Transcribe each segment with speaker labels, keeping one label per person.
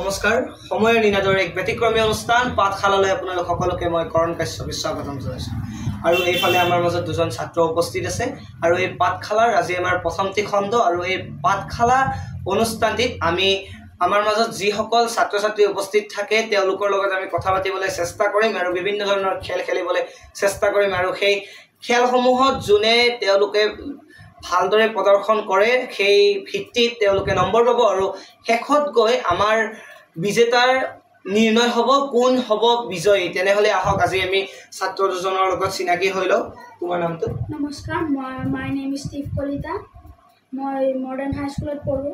Speaker 1: নমস্কাৰ সময়ৰ নিনাদৰ এক ব্যতিক্ৰমী অনুষ্ঠান পাঠশালালৈ আপোনালোক সকলোকে মই কৰণ কাশ্যপ স্বাগতম জনাইছোঁ আৰু এইফালে আমাৰ মাজত দুজন ছাত্ৰ উপস্থিত আছে আৰু এই পাঠশালাৰ আজি আমাৰ প্ৰথমটি খণ্ড আৰু এই পাঠশালা অনুষ্ঠানটিত আমি আমাৰ মাজত যিসকল ছাত্ৰ ছাত্ৰী উপস্থিত থাকে তেওঁলোকৰ লগত আমি কথা পাতিবলৈ চেষ্টা কৰিম আৰু বিভিন্ন ধৰণৰ খেল খেলিবলৈ চেষ্টা কৰিম আৰু সেই খেলসমূহত যোনে তেওঁলোকে ভালদৰে প্ৰদৰ্শন কৰে সেই ভিত্তিত তেওঁলোকে নম্বৰ পাব আৰু শেষত গৈ আমাৰ বিজেতাৰ নিৰ্ণয় হ'ব কোন হ'ব বিজয়ী তেনেহলে আহক আজি আমি ছাত্ৰ দুজনৰ লগত চিনাকি হৈ লওঁ তোমাৰ নামটো
Speaker 2: নমস্কাৰ my name is Steve Kalita মই মডাৰ্ণ হাই স্কুলত পঢ়ো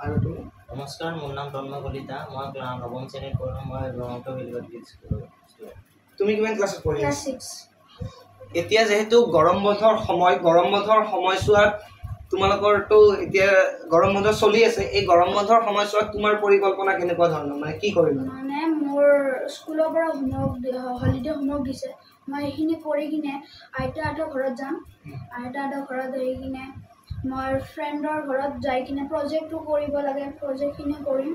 Speaker 1: আৰু তুমি
Speaker 3: নমস্কাৰ মোৰ নাম তন্ময় কলিতা মই নৱম শ্ৰেণীত পঢ়ো মই ব্ৰহ্মপুত্ৰ বিলগত স্কুলৰ
Speaker 1: তুমি কিমান ক্লাছত পঢ়ি
Speaker 2: ক্লাছ
Speaker 1: আছা
Speaker 2: 6
Speaker 1: এতিয়া যেহেতু গৰম বন্ধৰ সময়ছোৱাত তোমালোকৰটো এতিয়া গৰম বন্ধ চলি আছে এই গৰম বন্ধৰ সময়ছোৱাত তোমাৰ পৰিকল্পনা কেনেকুৱা ধৰণৰ মানে কি কৰিবা
Speaker 2: মানে মোৰ স্কুলৰ পৰা হলিডে হোমৱৰ্ক দিছে মই এইখিনি পঢ়ি কিনে আইতাহঁতৰ ঘৰত যাম আইতাহঁতৰ ঘৰত আহি কিনে মই ফ্ৰেণ্ডৰ ঘৰত যাই কিনে প্ৰজেক্টটো কৰিব লাগে প্ৰজেক্টখিনি কৰিম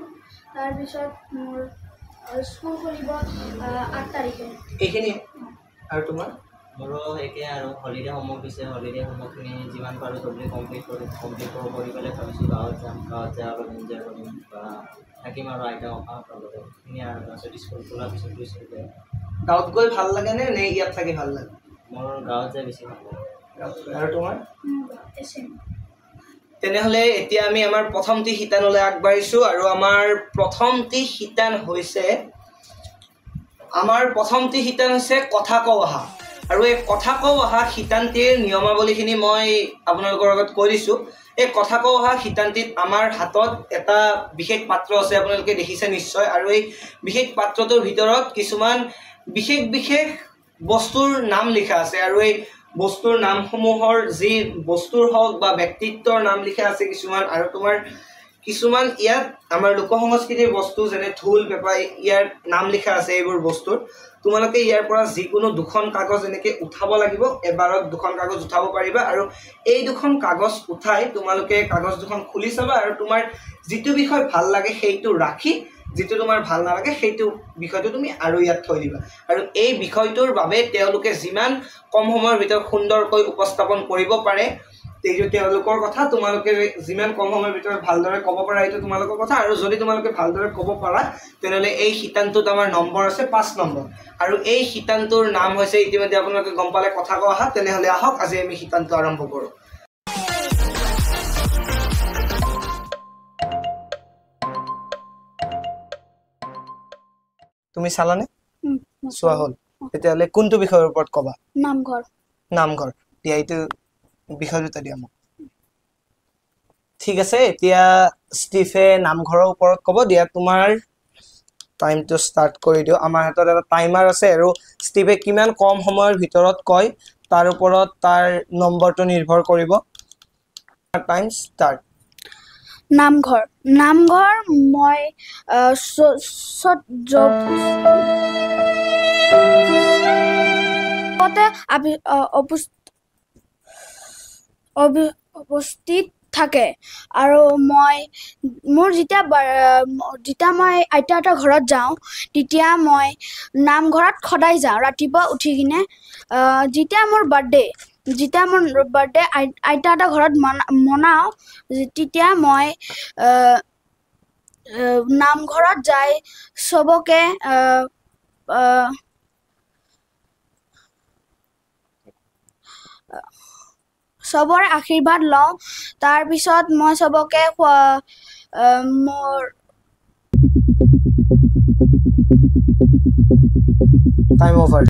Speaker 2: তাৰপিছত মোৰ স্কুল খুলিব 8 তাৰিখে
Speaker 1: এইখিনি আৰু তোমাৰ
Speaker 3: মোৰো একে আৰু হলিডে হোমৱৰ্ক দিছে হলিডে হোমৱৰ্কখিনি যিমান পাৰোঁ জলদি কমপ্লিট কৰি পেলাই ভাবিছোঁ গাঁৱত যাই অলপ এনজয় কৰিম বা থাকিম আৰু আইতা ককাহঁতৰ লগত সেইখিনি আৰু তাৰপিছত স্কুল খোলাৰ পিছত স্কুল যাম
Speaker 1: গাঁৱত গৈ ভাল লাগে নে ইয়াত থাকি ভাল লাগে
Speaker 3: মোৰ গাঁৱত যাই বেছি ভাল লাগে
Speaker 1: আৰু তোমাৰ
Speaker 2: এছেম
Speaker 1: তেনেহলে এতিয়া আমি আমাৰ প্ৰথমটি শিতানলৈ আগবাঢ়িছোঁ আৰু আমাৰ প্ৰথমটি শিতান হৈছে কথা কওঁ আহা আৰু এই কথা কওঁ অহা শিতানটিৰ নিয়মাৱলীখিনি মই আপোনালোকৰ আগত কৈ দিছোঁ এই কথা কওঁ অহা শিতানটিত আমাৰ হাতত এটা বিশেষ পাত্ৰ আছে আপোনালোকে দেখিছে নিশ্চয় আৰু এই বিশেষ পাত্ৰটোৰ ভিতৰত কিছুমান বিশেষ বস্তুৰ নাম লিখা আছে আৰু এই বস্তুৰ নামসমূহৰ যি বস্তুৰ হওক বা ব্যক্তিত্বৰ নাম লিখা আছে কিছুমান আৰু তোমাৰ কিছুমান ইয়াত আমাৰ লোক সংস্কৃতিৰ বস্তু যেনে ঢোল পেঁপা ইয়াৰ নাম লিখা আছে এইবোৰ বস্তুৰ তোমালোকে ইয়াৰ পৰা যিকোনো দুখন কাগজ এনেকে উঠাব লাগিব এবাৰত দুখন কাগজ উঠাব পাৰিবা আৰু এই দুখন কাগজ উঠাই তোমালোকে কাগজ দুখন খুলি চাবা আৰু তোমাৰ যিটো বিষয় ভাল লাগে সেইটো ৰাখি যিটো তোমাৰ ভাল নালাগে সেইটো বিষয়টো তুমি আৰু ইয়াত থৈ দিবা আৰু এই বিষয়টোৰ বাবে তেওঁলোকে যিমান কম সময়ৰ ভিতৰত সুন্দৰকৈ উপস্থাপন কৰিব পাৰে তেওঁলোকৰ কথা তোমালোকে যিমান কম সময়ৰ ভিতৰত ভালদৰে ক'ব পাৰা এইটো তোমালোকৰ কথা আৰু যদি তোমালোকে ভালদৰে ক'ব পাৰা তেনেহ'লে এই শিতানটোত আমাৰ নম্বৰ আছে 5 নম্বৰ আৰু এই শিতানটোৰ নাম হৈছে ইতিমধ্যে আপোনালোকে গম পালে কথা কওঁ আহা তেনেহ'লে আহক আজি আমি শিতানটো আৰম্ভ কৰোঁ তুমি চালানে চোৱা হ'ল তেতিয়াহ'লে কোনটো বিষয়ৰ ওপৰত ক'বা নামঘৰ দিয়া এইটো বিষয় দুটা দিয়া মোক ঠিক আছে এতিয়া ষ্টিফে নামঘৰৰ ওপৰত ক'ব দিয়া তোমাৰ টাইমটো ষ্টাৰ্ট কৰি দিও আমাৰ হাতত এটা টাইমাৰ আছে আৰু ষ্টিফে কিমান কম সময়ৰ ভিতৰত কয় তাৰ ওপৰত তাৰ নম্বৰটো নিৰ্ভৰ কৰিব টাইম ষ্টাৰ্ট
Speaker 2: নামঘৰ মই উপস্থিত থাকে আৰু মোৰ যেতিয়া মই আইতাহঁতৰ ঘৰত যাওঁ তেতিয়া মই নামঘৰত সদায় যাওঁ ৰাতিপুৱা উঠি কিনে যেতিয়া মোৰ বাৰ্থডে আইতাহঁতৰ ঘৰত মনাওঁ তেতিয়া মই নামঘৰত যাই চবকে চবৰে আশীৰ্বাদ লওঁ তাৰপিছত মই চবকে মোৰ
Speaker 1: টাইম অভাৰ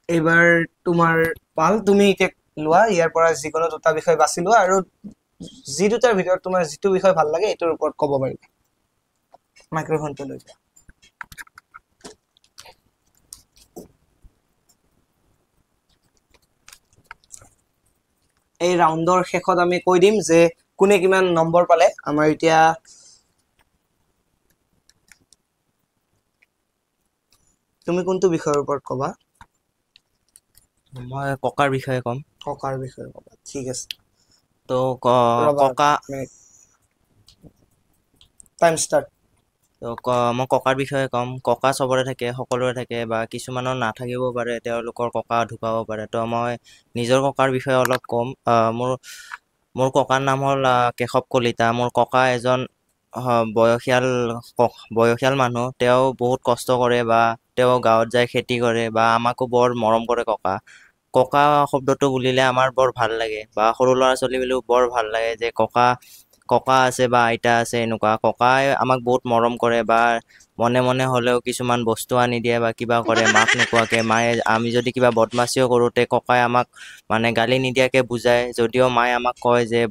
Speaker 1: এইবাৰ তোমাৰ পাল তুমি এতিয়া লোৱা ইয়াৰ পৰা যিকোনো দুটা বিষয় বাছি লোৱা আৰু যি দুটাৰ ভিতৰত তোমাৰ যিটো বিষয় ভাল লাগে এইটোৰ ওপৰত ক'ব পাৰিবা মাইক্ৰফোনটো লৈ যোৱা এই ৰাউণ্ডৰ শেষত আমি কৈ দিম যে কোনে কিমান নম্বৰ পালে আমাৰ এতিয়া তুমি কোনটো বিষয়ৰ ওপৰত ক'বা
Speaker 3: মই ককাৰ বিষয়ে ক'ম
Speaker 1: ককাৰ বিষয়ে ক'বা ঠিক আছে
Speaker 3: তো
Speaker 1: ৰ'বা,
Speaker 3: ককা
Speaker 1: মিনিট। Time start.
Speaker 3: তো মই ককাৰ বিষয়ে ক'ম। ককা চবৰে থাকে, সকলোৰে থাকে, বা কিছুমানৰ নাথাকিব পাৰে, তেওঁলোকৰ ককা ঢুকাব পাৰে। তো মই নিজৰ ককাৰ বিষয়ে অলপ ক'ম। মোৰ ককাৰ নাম হ'ল কেশৱ কলিতা। মোৰ ককা এজন বয়সীয়াল মানুহ। তেওঁ বহুত কষ্ট কৰে, বা তেওঁ গাঁৱত যায় খেতি কৰে, বা আমাকো বৰ মৰম কৰে ককা। ককা শব্দটো বুলিলে আমাৰ বৰ ভাল লাগে, বা সৰু ল'ৰা ছোৱালীবিলাকো বৰ ভাল লাগে যে ককা আছে বা আইতা আছে এনেকুৱা। ককাই আমাক বহুত মৰম কৰে, বা মনে মনে হ'লেও কিছুমান বস্তু আনি দিয়ে বা কিবা কৰে মাক নোকোৱাকে। মায়ে আমি যদি কিবা বদমাচিও কৰোঁতে ককাই আমাক মানে গালি নিদিয়াকে বুজায়। যদিও মায়ে আমাক কয় যে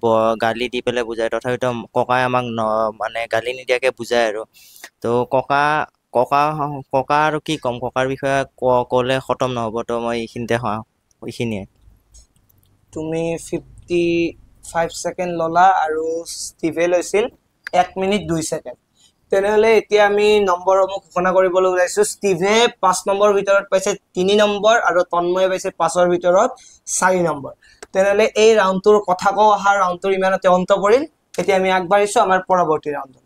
Speaker 3: গালি দি পেলাই বুজায়, তথাপিতো ককাই আমাক মানে গালি নিদিয়াকে বুজায় আৰু। তো ককা আৰু কি ক'ম, ককাৰ বিষয়ে ক'লে খতম নহ'ব। তো মই এইখিনিয়ে।
Speaker 1: তুমি 55 ছেকেণ্ড ল'লা আৰু ষ্টিভে লৈছিল 1 মিনিট 2 ছেকেণ্ড। তেনেহ'লে এতিয়া আমি নম্বৰসমূহ ঘোষণা কৰিবলৈ ওলাইছোঁ। ষ্টিভে 5 নম্বৰৰ ভিতৰত পাইছে 3 নম্বৰ আৰু তন্ময়ে পাইছে 5ৰ ভিতৰত 4 নম্বৰ। তেনেহ'লে এই ৰাউণ্ডটোৰ কথা কওঁ অহা ৰাউণ্ডটোৰ ইমানতে অন্ত পৰিল। এতিয়া আমি আগবাঢ়িছোঁ আমাৰ পৰৱৰ্তী ৰাউণ্ডত।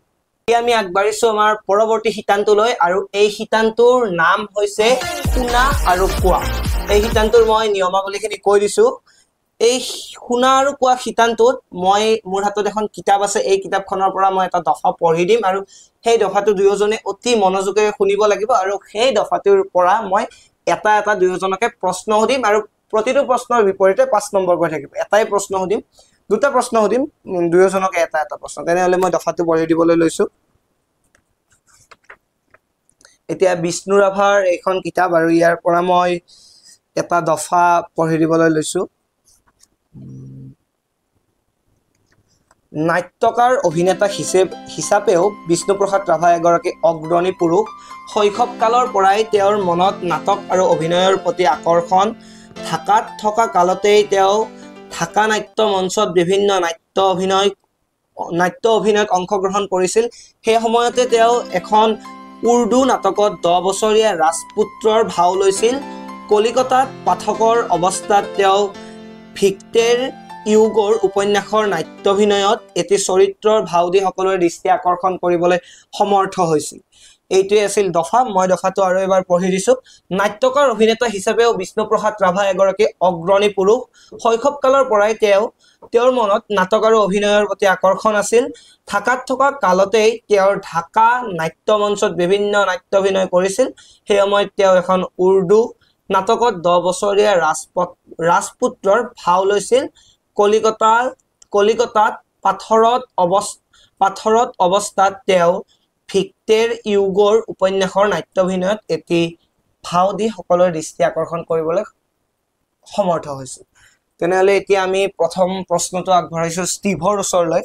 Speaker 1: এতিয়া আমি আগবাঢ়িছোঁ আমাৰ পৰৱৰ্তী শিতানটোলৈ, আৰু এই শিতানটোৰ নাম হৈছে শুনা আৰু কোৱা। এই শিতানটোৰ মই নিয়মাৱলীখিনি কৈ দিছোঁ। এই শুনা আৰু কোৱা শিতানটোত মোৰ হাতত এখন কিতাপ আছে। এই কিতাপখনৰ পৰা মই এটা দফা পঢ়ি দিম, আৰু সেই দফাটো দুয়োজনে অতি মনোযোগেৰে শুনিব লাগিব, আৰু সেই দফাটোৰ পৰা মই এটা দুয়োজনকে প্ৰশ্ন সুধিম, আৰু প্ৰতিটো প্ৰশ্নৰ বিপৰীতে 5 নম্বৰ গৈ থাকিব। এটাই প্ৰশ্ন সুধিম, 2টা প্ৰশ্ন সুধিম, দুয়োজনকে এটা প্ৰশ্ন। তেনেহ'লে মই দফাটো পঢ়ি দিবলৈ লৈছোঁ। এতিয়া বিষ্ণু ৰাভাৰ এইখন কিতাপ, আৰু ইয়াৰ পৰা মই এটা দফা পঢ়ি দিবলৈ লৈছোঁ। নাট্যকাৰ অভিনেতা হিচাপেও বিষ্ণুপ্ৰসাদ ৰাভা এগৰাকী অগ্ৰণী পুৰুষ। শৈশৱকালৰ পৰাই তেওঁৰ মনত নাটক আৰু অভিনয়ৰ প্ৰতি আকৰ্ষণ ঢাকাত থকা কালতেই তেওঁ ঢাকা নাট্য মঞ্চত বিভিন্ন নাট্য অভিনয়ত অংশগ্ৰহণ কৰিছিল। সেই সময়তে তেওঁ এখন উৰ্দু নাটকত 10 বছৰীয়া ৰাজপুত্ৰৰ ভাও লৈছিল। কলিকতাত পাঠকৰ অৱস্থাত তেওঁ ভিক্টেৰ ইউগোৰ উপন্যাসৰ নাট্যাভিনয়ত এটি চৰিত্ৰৰ ভাও দি সকলোৰে দৃষ্টি আকৰ্ষণ কৰিবলৈ সমৰ্থ হৈছিল। এইটোৱে আছিল দফা। মই দফাটো আৰু এবাৰ পঢ়ি দিছোঁ। নাট্যকাৰ অভিনেতা হিচাপেও বিষ্ণুপ্ৰসাদ ৰাভা এগৰাকী অগ্ৰণী পুৰুষ। শৈশৱকালৰ পৰাই তেওঁৰ মনত নাটক আৰু অভিনয়ৰ প্ৰতি আকৰ্ষণ আছিল। ঢাকাত থকা কালতেই তেওঁৰ ঢাকা নাট্য মঞ্চত বিভিন্ন নাট্যাভিনয় কৰিছিল। সেই সময়ত তেওঁ এখন উৰ্দু নাটকত 10 বছৰীয়া ৰাজপুত্ৰৰ ভাও লৈছিল। কলিকতাত পাথৰত অৱস্থাত তেওঁ ভিক্টেৰ ইউগোৰ উপন্যাসৰ নাট্যাভিনয়ত এটি ভাও দি সকলোৰে দৃষ্টি আকৰ্ষণ কৰিবলৈ সমৰ্থ হৈছিল। তেনেহ'লে এতিয়া আমি প্ৰথম প্ৰশ্নটো আগবঢ়াইছোঁ ষ্টিভৰ ওচৰলৈ।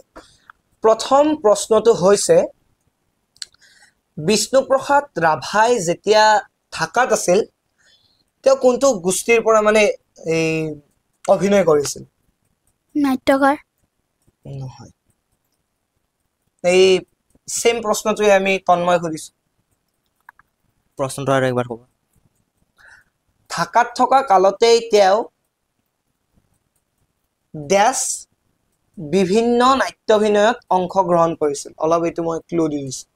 Speaker 1: প্ৰথম প্ৰশ্নটো হৈছে, বিষ্ণুপ্ৰসাদ ৰাভাই যেতিয়া ঢাকাত আছিল তেওঁ কোনটো গোষ্ঠীৰ পৰা মানে এই অভিনয় কৰিছিল?
Speaker 2: নাট্যকাৰ
Speaker 1: নহয়। এই সেম প্ৰশ্নটোৱে আমি তন্ময় সুধিছোঁ।
Speaker 3: প্ৰশ্নটো আৰু একবাৰ ক'ব।
Speaker 1: ঢাকাত থকা কালতেই তেওঁ বিভিন্ন নাট্যাভিনয়ত অংশগ্ৰহণ কৰিছিল। অলপ এইটো মই ক্লু দি দিছোঁ।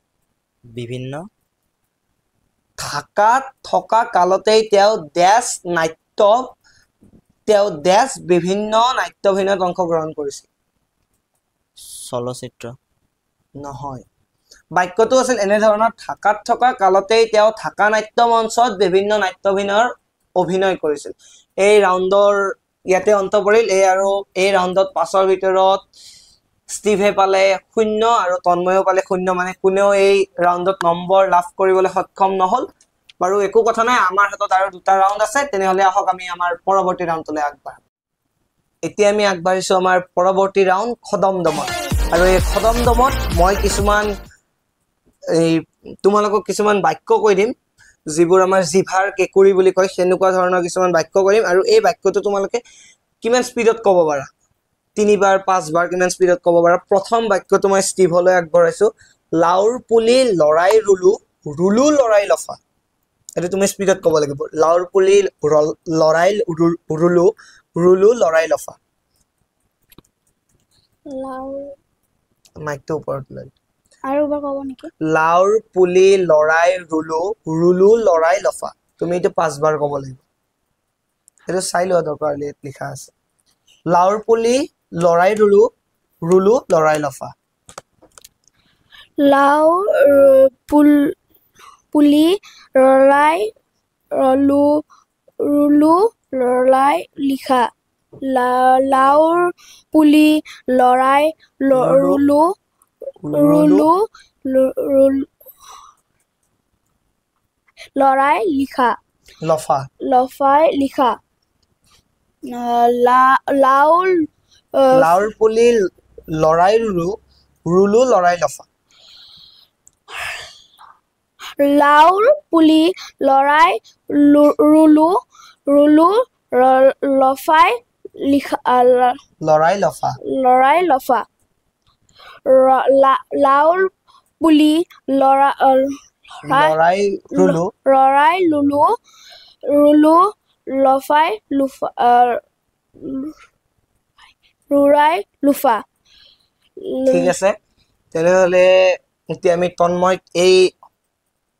Speaker 1: ঢাকাত থকা কালতেই তেওঁ বিভিন্ন নাট্যাভিনয়ত অংশগ্ৰহণ কৰিছিল।
Speaker 3: চলচ্চিত্ৰ
Speaker 1: নহয়। বাক্যটো আছিল এনেধৰণৰ, ঢাকাত থকা কালতেই তেওঁ ঢাকা নাট্য মঞ্চত বিভিন্ন নাট্যাভিনয়ৰ অভিনয় কৰিছিল। এই ৰাউণ্ডৰ ইয়াতে অন্ত পৰিল। এই ৰাউণ্ডত 5ৰ ভিতৰত ষ্টিভে পালে 0 আৰু তন্ময়েও পালে 0, মানে কোনেও এই ৰাউণ্ডত নম্বৰ লাভ কৰিবলৈ সক্ষম নহ'ল। বাৰু একো কথা নাই, আমাৰ হাতত আৰু 2টা ৰাউণ্ড আছে। তেনেহ'লে আহক আমি আমাৰ পৰৱৰ্তী ৰাউণ্ডলৈ আগবাঢ়ো। এতিয়া আমি আগবাঢ়িছোঁ আমাৰ পৰৱৰ্তী ৰাউণ্ড খদমদমত। আৰু এই খদমদমত মই তোমালোকক কিছুমান বাক্য কৈ দিম, যিবোৰ আমাৰ জিভাৰ কেঁকুৰি বুলি কয়, সেনেকুৱা ধৰণৰ কিছুমান বাক্য কৈ দিম, আৰু এই বাক্যটো তোমালোকে কিমান স্পীডত ক'ব পাৰা, 3 বাৰ 5 বাৰ কিমান স্পীডত ক'ব পাৰা। প্ৰথম বাক্যটো মই ষ্টিভলৈ আগবঢ়াইছোঁ। লাওৰ পুলি লৰাই ৰুলো, ৰুলো লৰাই লফা। এইটো তুমি স্পীডত ক'ব লাগিব। লাওৰ পুলি লৰাই ৰুলো, ৰুলো লৰাই লফা। মাইকটো ওপৰত লৈ
Speaker 2: আৰু এবাৰ ক'ব নেকি?
Speaker 1: লাওৰ পুলি লৰাই ৰুলো ৰুলো লৰাই লফা তুমি এইটো 5 বাৰ ক'ব লাগিব এইটো চাই লোৱা দৰকাৰ হ'লে ইয়াত লিখা আছে লাওৰ পুলি লৰাই ৰুলো ৰুলো লৰাই লফা
Speaker 2: লাও পুলি ৰলাই ৰলো ৰুলো লৰাই লিখা লাওৰ পুলি লৰাই ৰুলো ৰুলো লৰাই লিখা
Speaker 1: লফা
Speaker 2: লফাই লিখা লাওৰ
Speaker 1: লাওৰ পুলি লৰাই ৰুলো ৰুলো লৰাই লফা
Speaker 2: লাওৰ পুলি লৰাই ৰুলো লফাই লিখা
Speaker 1: লৰাই লফা
Speaker 2: লৰাই লফা লাওৰ পুলি
Speaker 1: লৰাই ৰুলো
Speaker 2: ৰুলো লফাই ৰুৰাই লুফা
Speaker 1: ঠিক আছে তেনেহলে এতিয়া আমি তন্ময় এই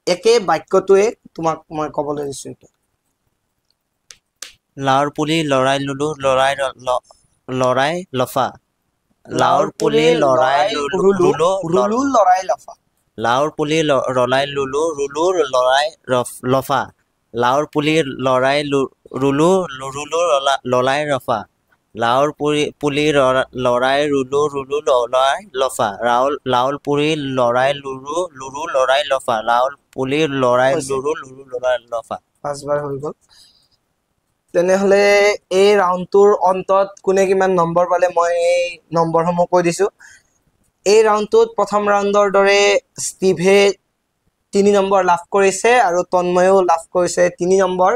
Speaker 1: একে বাক্যটোৱে তোমাক মই ক'বলৈ দিছো এইটো
Speaker 3: লাওৰ পুলি লৰাই লুলু লৰাই লফা লাওৰ পুলি লৰাই লুলু
Speaker 1: ৰুলো লৰাই লফা
Speaker 3: লাওৰ পুলি ৰলাই লুলু লৰাই লফা লাওৰ পুলি লৰাই ৰুলো ললাই ৰফা লাওৰ পুলি লৰাই ৰুলো লৰাই লফা লাওৰ পুলি লৰাই লুৰু লৰাই লফা লাওৰ পুলি লৰাই লুৰু লৰাই লফা
Speaker 1: 5 বাৰ হৈ গ'ল তেনেহলে এই ৰাউণ্ডটোৰ অন্তত কোনে কিমান নম্বৰ পালে মই এই নম্বৰসমূহ কৈ দিছো এই ৰাউণ্ডটোত প্ৰথম ৰাউণ্ডৰ দৰে ষ্টিভে 3 নম্বৰ লাভ কৰিছে আৰু তন্ময়ও লাভ কৰিছে 3 নম্বৰ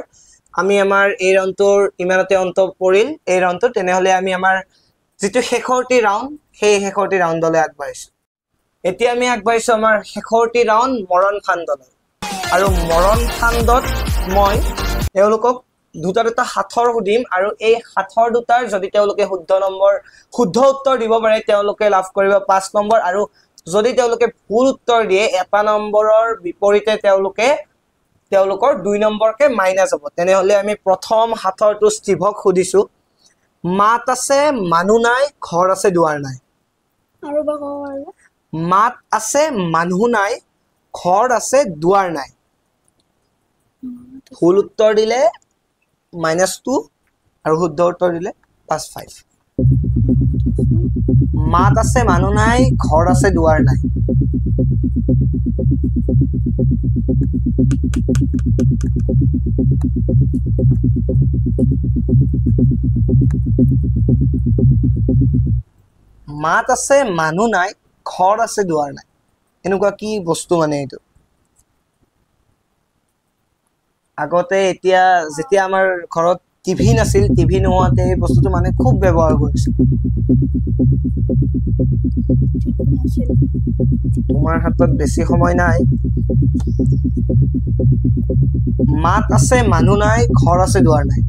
Speaker 1: আমি আমাৰ এই ৰাউণ্ডটোৰ ইমানতে অন্ত পৰিল এই ৰাউণ্ডটো তেনেহলে আমি আমাৰ যেটো শেষৰটি ৰাউণ্ড সেই শেষৰটি ৰাউণ্ডলৈ আগবাঢ়িছো এতিয়া আমি আগবাঢ়িছো আমাৰ শেষৰটি ৰাউণ্ড মৰণ ফান্দলৈ আৰু মৰণ ফান্দত মই তেওঁলোকক দুটা হাতৰ সুধিম আৰু এই হাতৰ দুটাৰ যদি তেওঁলোকে শুদ্ধ উত্তৰ দিব পাৰে তেওঁলোকে লাভ কৰিব 5 নম্বৰ আৰু যদি তেওঁলোকে ভুল উত্তৰ দিয়ে এটা নম্বৰৰ বিপৰীতে তেওঁলোকৰ 2 নম্বৰকে মাইনাস হ'ব তেনেহলে আমি প্ৰথম হাতৰটো ষ্টিভক সুধিছো মাত আছে মানুহ নাই ঘৰ আছে দুৱাৰ নাই
Speaker 2: আৰু এবাৰ ক'ব পাৰিব
Speaker 1: মাত আছে মানুহ নাই ঘৰ আছে দুৱাৰ নাই ভুল উত্তৰ দিলে -2 আৰু শুদ্ধ উত্তৰ দিলে +5 মাত আছে মানুহ নাই ঘৰ আছে দুৱাৰ নাই মাত আছে মানুহ নাই ঘৰ আছে দুৱাৰ নাই এনেকুৱা কি বস্তু মানে এইটো আগতে এতিয়া যেতিয়া আমাৰ ঘৰত টিভি নাছিল টিভি নোহোৱাতে এই বস্তুটো মানে খুব ব্যৱহাৰ কৰিছিল তোমাৰ হাতত বেছি সময় নাই মাত আছে মানুহ নাই ঘৰ আছে দুৱাৰ নাই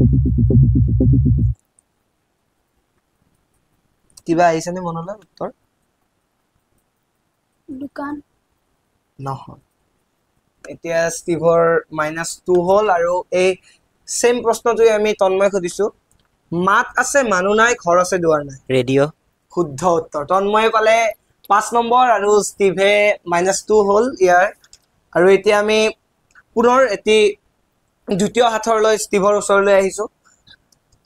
Speaker 1: কিবা আহিছে নে মনলৈ উত্তৰ
Speaker 2: দোকান
Speaker 1: নহয় এতিয়া ষ্টিভৰ -2 হ'ল আৰু এই সেম প্ৰশ্নটোই আমি তন্ময় খুদিছো মাত আছে মানুহ নাই ঘৰ আছে দুৱাৰ নাই
Speaker 3: ৰেডিঅ'
Speaker 1: শুদ্ধ উত্তৰ তন্ময় পালে 5 নম্বৰ আৰু ষ্টিভে -2 হ'ল ইয়াৰ আৰু এতিয়া আমি পুনৰ এটি দ্বিতীয় হাতৰলৈ ষ্টিভৰ ওচৰলৈ আহিছো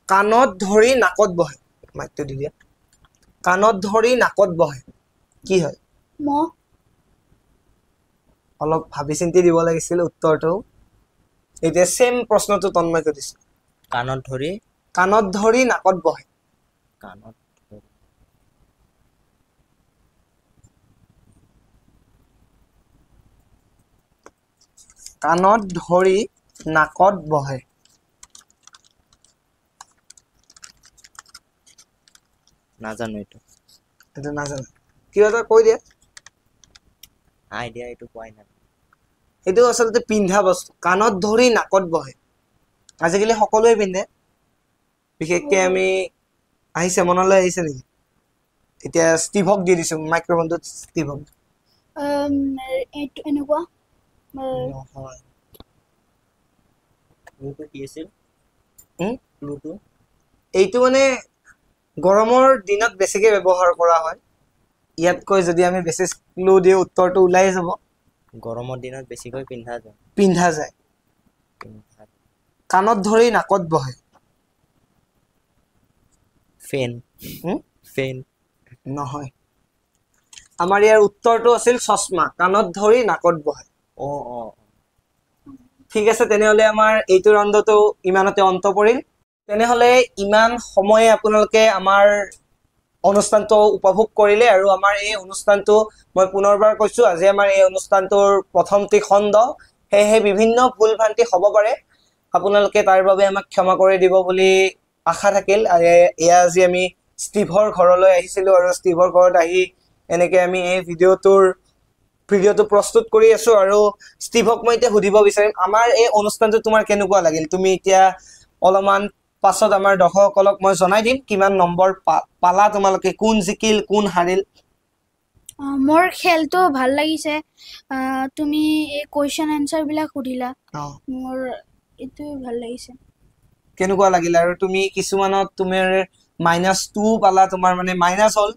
Speaker 1: কাণত ধৰি নাকত বহে মাইকটো দি দিয়া কাণত ধৰি নাকত বহে কি হয়
Speaker 2: মহ
Speaker 1: অলপ ভাবি চিন্তি দিব লাগিছিল উত্তৰটো এতিয়া সেম প্ৰশ্নটো তন্ময় কৰিছে
Speaker 3: কাণত
Speaker 1: ধৰি নাকত বহে কাণত ধৰি নাকত বহে
Speaker 3: নাজানো এইটো
Speaker 1: নাজানো কিবা এটা কৈ দিয়া
Speaker 3: আইডিয়া এইটো কোৱাই নাই
Speaker 1: এইটো আচলতে পিন্ধা বস্তু কাণত ধৰি নাকত বহে আজিকালি সকলোৱে পিন্ধে বিশেষকৈ আমি আহিছে মনলৈ আহিছে নেকি এতিয়া ষ্টিভক দি দিছো মাইক্ৰফোনটো ষ্টিভক
Speaker 2: এইটো এনেকুৱা
Speaker 3: নহয় ক্লুটো কি আছিল
Speaker 1: হুম?
Speaker 3: ক্লুটো
Speaker 1: এইটো মানে গৰমৰ দিনত বেছিকে ব্যৱহাৰ কৰা হয় ইয়াতকৈ যদি আমি বেছি ক্লু দিওঁ উত্তৰটো ওলাই যাব
Speaker 3: গৰমৰ দিনত বেছিকৈ পিন্ধা যায়
Speaker 1: পিন্ধা যায় কাণত ধৰি নাকত বহে
Speaker 3: ফেন
Speaker 1: হুম?
Speaker 3: ফেন
Speaker 1: নহয় আমাৰ ইয়াৰ উত্তৰটো আছিল চশমা কাণত ধৰি নাকত বহে
Speaker 3: অ অ
Speaker 1: ঠিক আছে তেনেহলে আমাৰ এইটো ৰাউণ্ডতো ইমানতে অন্ত পৰিল তেনেহলে ইমান সময়ে আপোনালোকে আমাৰ অনুষ্ঠানটো উপভোগ কৰিলে আৰু আমাৰ এই অনুষ্ঠানটো মই পুনৰবাৰ কৈছো আজি আমাৰ এই অনুষ্ঠানটোৰ প্ৰথমটি খণ্ড সেয়েহে বিভিন্ন ভুল ভ্ৰান্তি হ'ব পাৰে আপোনালোকে তাৰ বাবে আমাক ক্ষমা কৰি দিব বুলি আশা থাকিল এয়া আজি আমি ষ্টিভৰ ঘৰলৈ আহিছিলো আৰু ষ্টিভৰ ঘৰত আহি এনেকে আমি এই ভিডিঅ'টো প্ৰস্তুত কৰি আছো আৰু ষ্টিভক মই এতিয়া সুধিব বিচাৰিম আমাৰ এই অনুষ্ঠানটো তোমাৰ কেনেকুৱা লাগিল তুমি এতিয়া অলপমান পাছত আমাৰ দৰ্শকসকলক মই জনাই দিম কিমান নম্বৰ পালা তোমালোকে কোন জিকিল কোন হাৰিল
Speaker 2: মোৰ খেলটো ভাল লাগিছে তুমি এই কুৱেশ্যন এনচাৰবিলাক সুধিলা মোৰ এইটো ভাল লাগিছে
Speaker 1: কেনেকুৱা লাগিল আৰু তুমি কিছুমানত তোমাৰ -2 পালা তোমাৰ মানে মাইনাছ হ'ল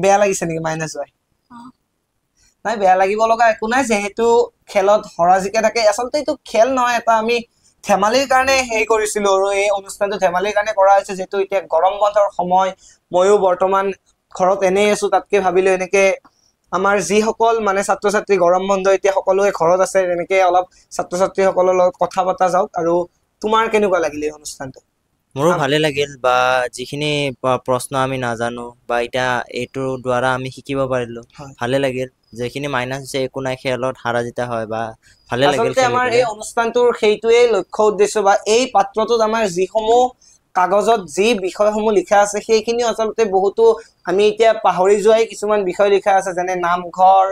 Speaker 1: বেয়া লাগিছে নেকি মাইনাছ হয় নাই বেয়া লাগিব লগা একো নাই যেহেতু খেলত হৰা জিকা থাকে আচলতে এইটো খেল নহয় এটা আমি ধেমালিৰ কাৰণে হেৰি কৰিছিলো আৰু এই অনুষ্ঠানটো ধেমালিৰ কাৰণে কৰা হৈছে যেহেতু এতিয়া গৰম বন্ধৰ সময় ময়ো বৰ্তমান ঘৰত এনেই আছো তাতকে ভাবিলো এনেকে আমাৰ যিসকল মানে ছাত্ৰ ছাত্ৰী গৰম বন্ধ এতিয়া সকলোৱে ঘৰত আছে এনেকে অলপ ছাত্ৰ ছাত্ৰীসকলৰ লগত কথা পতা যাওক আৰু তোমাৰ কেনেকুৱা লাগিলে এই অনুষ্ঠানটো
Speaker 3: মোৰো ভালে লাগিল বা যিখিনি প্ৰশ্ন আমি নাজানো বা এতিয়া এইটোৰ দ্বাৰা আমি শিকিব পাৰিলো ভালে লাগিল যেখিনি মাইনাছ হৈছে একো নাই খেলত হাৰা জিতা হয় বা ভালে লাগিল
Speaker 1: আচলতে আমাৰ এই অনুষ্ঠানটোৰ সেইটোৱে লক্ষ্য উদ্দেশ্য বা এই পাত্ৰটোত আমাৰ যিসমূহ কাগজত যি বিষয়সমূহ লিখা আছে সেইখিনি আচলতে বহুতো আমি এতিয়া পাহৰি যোৱাই কিছুমান বিষয় লিখা আছে যেনে নামঘৰ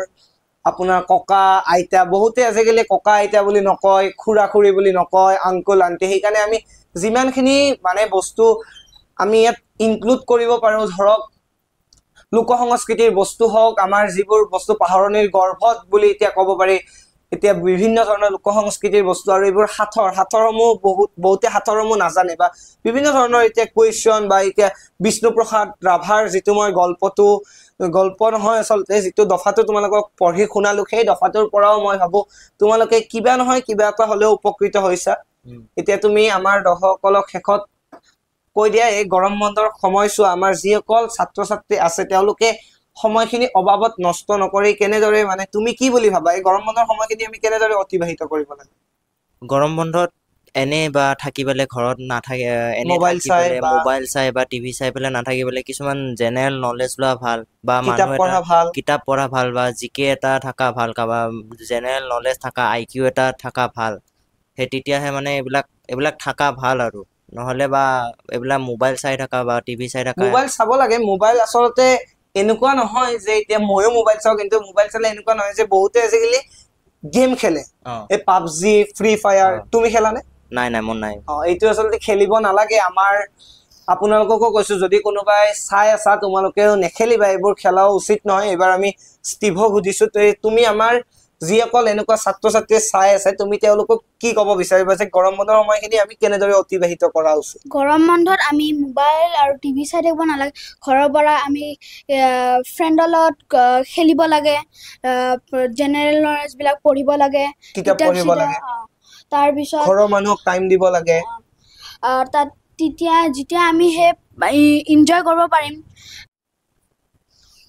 Speaker 1: আপোনাৰ ককা আইতা বহুতে আজিকালি ককা আইতা বুলি নকয় খুৰা খুৰী বুলি নকয় আংকুল আন্টি সেইকাৰণে আমি যিমানখিনি মানে বস্তু আমি ইয়াত ইনক্লুড কৰিব পাৰো ধৰক লোক সংস্কৃতিৰ বস্তু হওক আমাৰ যিবোৰ বস্তু পাহৰণিৰ গৰ্ভত বুলি এতিয়া ক'ব পাৰি এতিয়া বিভিন্ন ধৰণৰ লোক সংস্কৃতিৰ বস্তু আৰু এইবোৰ হাথৰসমূহ বহুতে হাথৰসমূহ নাজানে বা বিভিন্ন ধৰণৰ এতিয়া কুৱেশ্যন বা এতিয়া বিষ্ণুপ্ৰসাদ ৰাভাৰ যিটো মই গল্প নহয় আচলতে যিটো দফাটো তোমালোকক পঢ়ি শুনালো সেই দফাটোৰ পৰাও মই ভাবো তোমালোকে কিবা নহয় কিবা এটা হলেও উপকৃত হৈছা এতিয়া তুমি আমাৰ দৰ্শকসকলক শেষত কৈ দিয়া এই গৰম বন্ধৰ সময়ছোৱা আমাৰ যিসকল ছাত্ৰ ছাত্ৰী আছে তেওঁলোকে সময়খিনি অবাবত নষ্ট নকৰি কেনেদৰে মানে তুমি কি বুলি ভাবা এই গৰম বন্ধৰ সময়খিনি আমি কেনেদৰে অতিবাহিত কৰিব লাগে
Speaker 3: গৰম বন্ধত এনে বা থাকি পেলাই ঘৰত নাথাকে এনে থাকি পেলাই মোবাইল চাই বা টিভি চাই পেলাই নাথাকিবলৈ কিছুমান জেনেৰেল নলেজ লোৱা ভাল বা কিতাপ পঢ়া ভাল বা জিকে এটা থকা ভাল কাৰোবাৰ জেনেৰেল নলেজ থকা IQ এটা থকা ভাল সেই তেতিয়াহে মানে এইবিলাক থকা ভাল আৰু নহলে বা এইবিলাক মোবাইল চাই থকা বা টিভি চাই থকা
Speaker 1: মোবাইল চাব লাগে মোবাইল আচলতে এনেকুৱা নহয় যে এতিয়া ময়ো মোবাইল চাওঁ কিন্তু মোবাইল চালে এনেকুৱা নহয় যে বহুতে আজিকালি গেম খেলে এই পাবজি ফ্ৰী ফায়াৰ তুমি খেলানে
Speaker 3: নাই মোৰ নাই
Speaker 1: এইটো আচলতে খেলিব নালাগে আমাৰ আপোনালোককো কৈছো যদি কোনোবাই চাই আছা তোমালোকেও নেখেলিবা এইবোৰ খেলাও উচিত নহয় এবাৰ আমি ষ্টিভক সুধিছো তুমি আমাৰ যিসকল এনেকুৱা ছাত্ৰ ছাত্ৰীয়ে চাই আছে তুমি তেওঁলোকক কি ক'ব বিচাৰিবা যে গৰম বন্ধৰ সময়খিনি আমি কেনেদৰে অতিবাহিত কৰা উচিত
Speaker 2: গৰম বন্ধত আমি মোবাইল আৰু টিভি চাই থাকিব নালাগে ঘৰৰ পৰা আমি ফ্ৰেণ্ডৰ লগত খেলিব লাগে জেনেৰেল নলেজবিলাক পঢ়িব লাগে
Speaker 1: কিতাপ পঢ়িব লাগে
Speaker 2: তাৰপিছত
Speaker 1: ঘৰৰ মানুহক টাইম দিব লাগে
Speaker 2: তাত যেতিয়া আমি সেই এনজয় কৰিব পাৰিম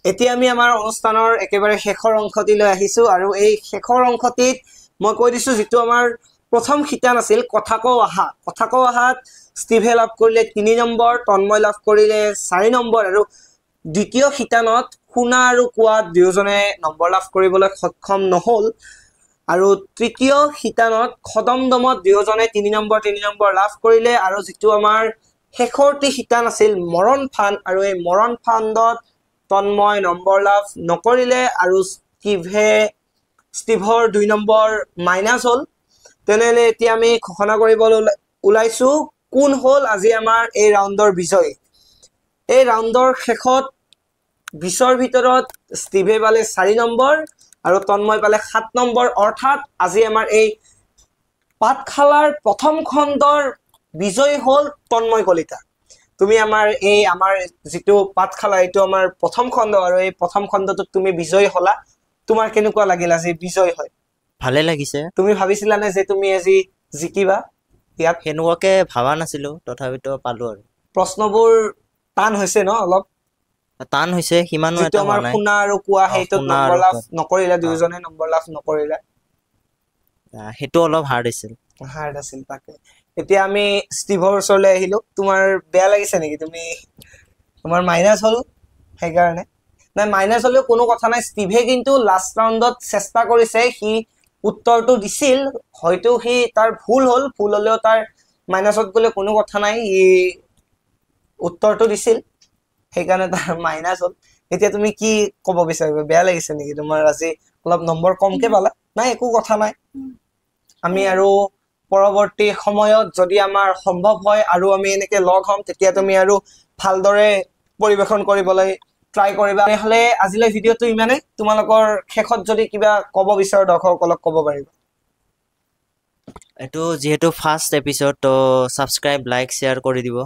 Speaker 1: এতিয়া আমি আমাৰ অনুষ্ঠানৰ একেবাৰে শেষৰ অংশটিলৈ আহিছো আৰু এই শেষৰ অংশটিত মই কৈ দিছো যিটো আমাৰ প্ৰথম শিতান আছিল কথা কও আহাত ষ্টিভে লাভ কৰিলে 3 নম্বৰ তন্ময় লাভ কৰিলে 4 নম্বৰ আৰু দ্বিতীয় শিতানত শুনা আৰু কোৱাত দুয়োজনে নম্বৰ লাভ কৰিবলৈ সক্ষম নহল আৰু তৃতীয় শিতানত খদমদমত দুয়োজনে 3 নম্বৰ লাভ কৰিলে আৰু যিটো আমাৰ শেষৰটি শিতান আছিল মৰণ ফান আৰু এই মৰণ ফাণ্ডত তন্ময় নম্বৰ লাভ নকৰিলে আৰু ষ্টিভৰ 2 নম্বৰ মাইনাছ হ'ল তেনেহলে এতিয়া আমি ঘোষণা কৰিবলৈ ওলাইছো কোন হ'ল আজি আমাৰ এই ৰাউণ্ডৰ বিজয়ী এই ৰাউণ্ডৰ শেষত 20ৰ ভিতৰত ষ্টিভে পালে 4 নম্বৰ আৰু তন্ময় পালে 7 নম্বৰ অৰ্থাৎ আজি আমাৰ এই পাঠশালাৰ প্ৰথম খণ্ডৰ বিজয়ী হ'ল তন্ময় কলিতা তুমি আমাৰ যিটো পাঠশালা এইটো আমাৰ প্ৰথম খণ্ড আৰু এই প্ৰথম খণ্ডটোত তুমি বিজয়ী হলা তোমাৰ কেনেকুৱা লাগিল আজি বিজয় হয়
Speaker 3: ভালে লাগিছে
Speaker 1: তুমি ভাবিছিলা নে যে তুমি আজি জিকিবা ইয়াত
Speaker 3: সেনেকুৱাকে ভাবা নাছিলো তথাপিতো পালো আৰু
Speaker 1: প্ৰশ্নবোৰ টান হৈছে ন অলপ
Speaker 3: টান হৈছে সিমানো
Speaker 1: যিটো
Speaker 3: এটা
Speaker 1: আমাৰ
Speaker 3: হোৱা নাই
Speaker 1: শুনা আৰু কোৱা সেইটো
Speaker 3: শুনা
Speaker 1: নম্বৰ
Speaker 3: আৰু
Speaker 1: লাভ
Speaker 3: কোৱা।
Speaker 1: নকৰিলা দুয়োজনে নম্বৰ লাভ নকৰিলা
Speaker 3: সেইটো অলপ হাৰ্ড আছিল
Speaker 1: হাৰ্ড আছিল তাকে এতিয়া আমি ষ্টিভৰ ওচৰলৈ আহিলো তোমাৰ বেয়া লাগিছে নেকি তুমি তোমাৰ মাইনাছ হ'ল সেইকাৰণে নাই মাইনাছ হ'লেও কোনো কথা নাই ষ্টিভে কিন্তু লাষ্ট ৰাউণ্ডত চেষ্টা কৰিছে সি উত্তৰটো দিছিল হয়তো সি তাৰ ভুল হ'লেও তাৰ মাইনাছত গ'লে কোনো কথা নাই ই উত্তৰটো দিছিল সেইকাৰণে তাৰ মাইনাছ হ'ল এতিয়া তুমি কি ক'ব বিচাৰিবা বেয়া লাগিছে নেকি তোমাৰ আজি অলপ নম্বৰ কমকে পালা নাই একো কথা নাই আমি আৰু পৰৱৰ্তী সময়ত যদি আমাৰ সম্ভৱ হয় আৰু আমি এনেকে লগ হ'ম তেতিয়া তুমি আৰু ভালদৰে পৰিবেশন কৰিবলৈ ট্ৰাই কৰিবা নহলে আজিলৈ ভিডিঅ'টো ইমানে তোমালোকৰ শেষত যদি কিবা ক'ব বিচাৰো দৰ্শকসকলক ক'ব পাৰিবা
Speaker 3: এইটো যিহেতু ফাৰ্ষ্ট এপিসোড তো সাবস্ক্ৰাইব লাইক শেয়াৰ কৰি দিব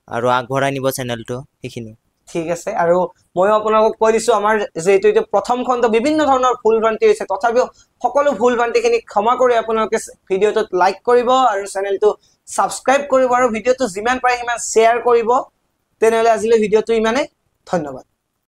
Speaker 3: আৰু আগবঢ়াই নিব চেনেলটো সেইখিনি
Speaker 1: ঠিক আছে আৰু ময়ো আপোনালোকক কৈ দিছো আমাৰ যেহেতু এইটো প্ৰথম খণ্ড বিভিন্ন ধৰণৰ ভুল ভ্ৰান্তি হৈছে তথাপিও সকলো ভুল ভ্ৰান্তিখিনি ক্ষমা কৰি আপোনালোকে ভিডিঅ'টোত লাইক কৰিব আৰু চেনেলটো সাবস্ক্ৰাইব কৰিব আৰু ভিডিঅ'টো যিমান পাৰে সিমান শ্বেয়াৰ কৰিব তেনেহলে আজিলৈ ভিডিঅ'টো ইমানে ধন্যবাদ